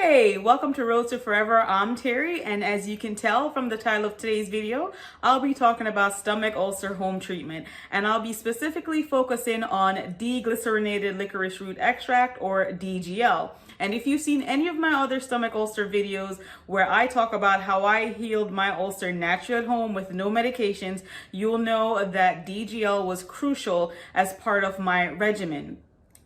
Hey, welcome to Road to Forever. I'm Terry, and as you can tell from the title of today's video, I'll be talking about stomach ulcer home treatment, and I'll be specifically focusing on deglycerinated licorice root extract, or DGL. And if you've seen any of my other stomach ulcer videos where I talk about how I healed my ulcer naturally at home with no medications, you'll know that DGL was crucial as part of my regimen.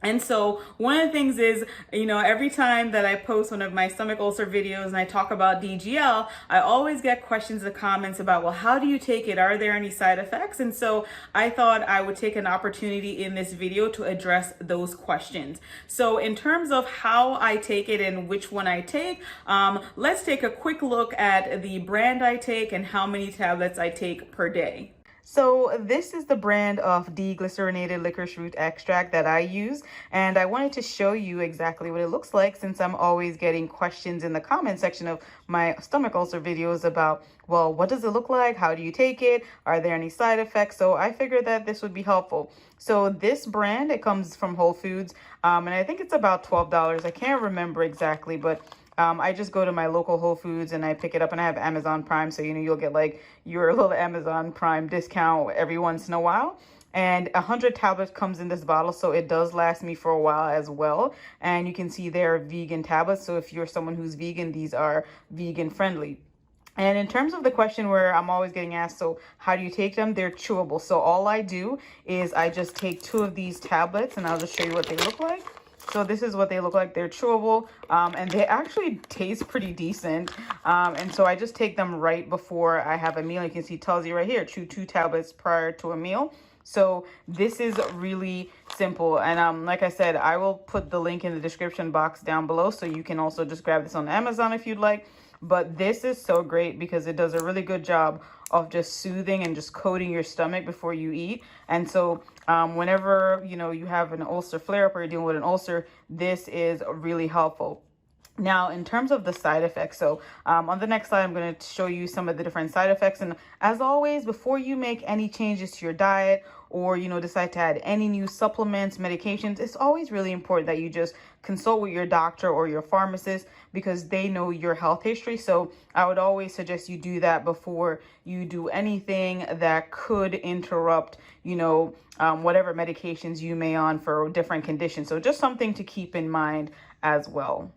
And so one of the things is, every time that I post one of my stomach ulcer videos and I talk about DGL, I always get questions and comments about, well, how do you take it? Are there any side effects? And so I thought I would take an opportunity in this video to address those questions. So in terms of how I take it and which one I take, let's take a quick look at the brand I take and how many tablets I take per day. So this is the brand of deglycerinated licorice root extract that I use, and I wanted to show you exactly what it looks like since I'm always getting questions in the comment section of my stomach ulcer videos about, well, what does it look like? How do you take it? Are there any side effects? So I figured that this would be helpful. So this brand, it comes from Whole Foods, and I think it's about $12. I can't remember exactly, but I just go to my local Whole Foods and I pick it up, and I have Amazon Prime. So, you'll get like your little Amazon Prime discount every once in a while. And 100 tablets comes in this bottle, so it does last me for a while as well. And you can see they're vegan tablets. So if you're someone who's vegan, these are vegan friendly. And in terms of the question where I'm always getting asked, so how do you take them? They're chewable. So all I do is I just take 2 of these tablets, and I'll just show you what they look like. So this is what they look like. They're chewable, and they actually taste pretty decent. And so I just take them right before I have a meal. You can see it tells you right here, chew 2 tablets prior to a meal. So this is really simple. And like I said, I will put the link in the description box down below, so you can also just grab this on Amazon if you'd like. But this is so great because it does a really good job of just soothing and just coating your stomach before you eat. And so whenever you have an ulcer flare up or you're dealing with an ulcer, this is really helpful. Now, in terms of the side effects, so on the next slide, I'm going to show you some of the different side effects. And as always, before you make any changes to your diet or, decide to add any new supplements, medications, it's always really important that you just consult with your doctor or your pharmacist because they know your health history. So I would always suggest you do that before you do anything that could interrupt, whatever medications you may on for different conditions. So just something to keep in mind as well.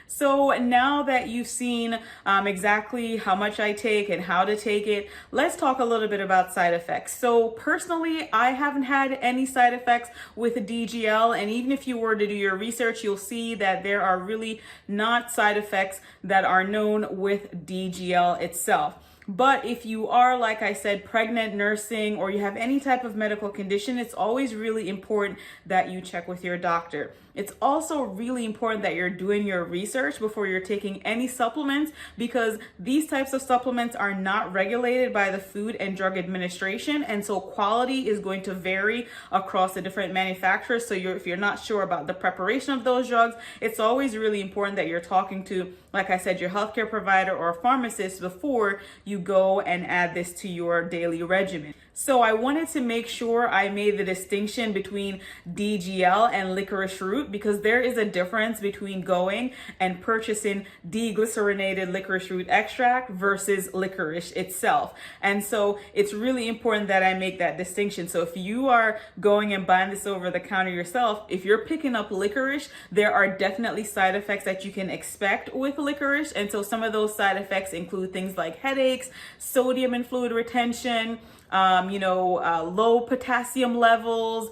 So now that you've seen exactly how much I take and how to take it, let's talk a little bit about side effects. So personally, I haven't had any side effects with DGL, and even if you were to do your research, you'll see that there are really not side effects that are known with DGL itself. But if you are, like I said, pregnant, nursing, or you have any type of medical condition, it's always really important that you check with your doctor. It's also really important that you're doing your research before you're taking any supplements, because these types of supplements are not regulated by the Food and Drug Administration. And so quality is going to vary across the different manufacturers. So if you're not sure about the preparation of those drugs, it's always really important that you're talking to, like I said, your healthcare provider or a pharmacist before you go and add this to your daily regimen. So I wanted to make sure I made the distinction between DGL and licorice root, because there is a difference between going and purchasing deglycerinated licorice root extract versus licorice itself. And so it's really important that I make that distinction. So if you are going and buying this over the counter yourself, if you're picking up licorice, there are definitely side effects that you can expect with licorice. And so some of those side effects include things like headaches, sodium and fluid retention, low potassium levels,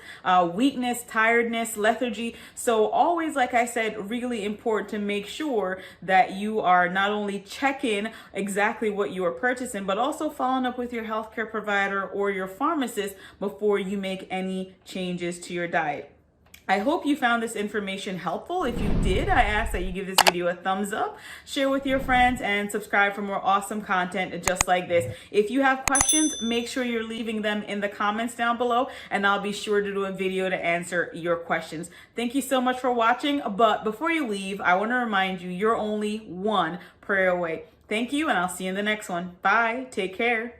weakness, tiredness, lethargy. So always, like I said, really important to make sure that you are not only checking exactly what you are purchasing, but also following up with your healthcare provider or your pharmacist before you make any changes to your diet. I hope you found this information helpful. If you did, I ask that you give this video a thumbs up, share with your friends, and subscribe for more awesome content just like this. If you have questions, make sure you're leaving them in the comments down below, and I'll be sure to do a video to answer your questions. Thank you so much for watching, but before you leave, I want to remind you, you're only one prayer away. Thank you, and I'll see you in the next one. Bye. Take care.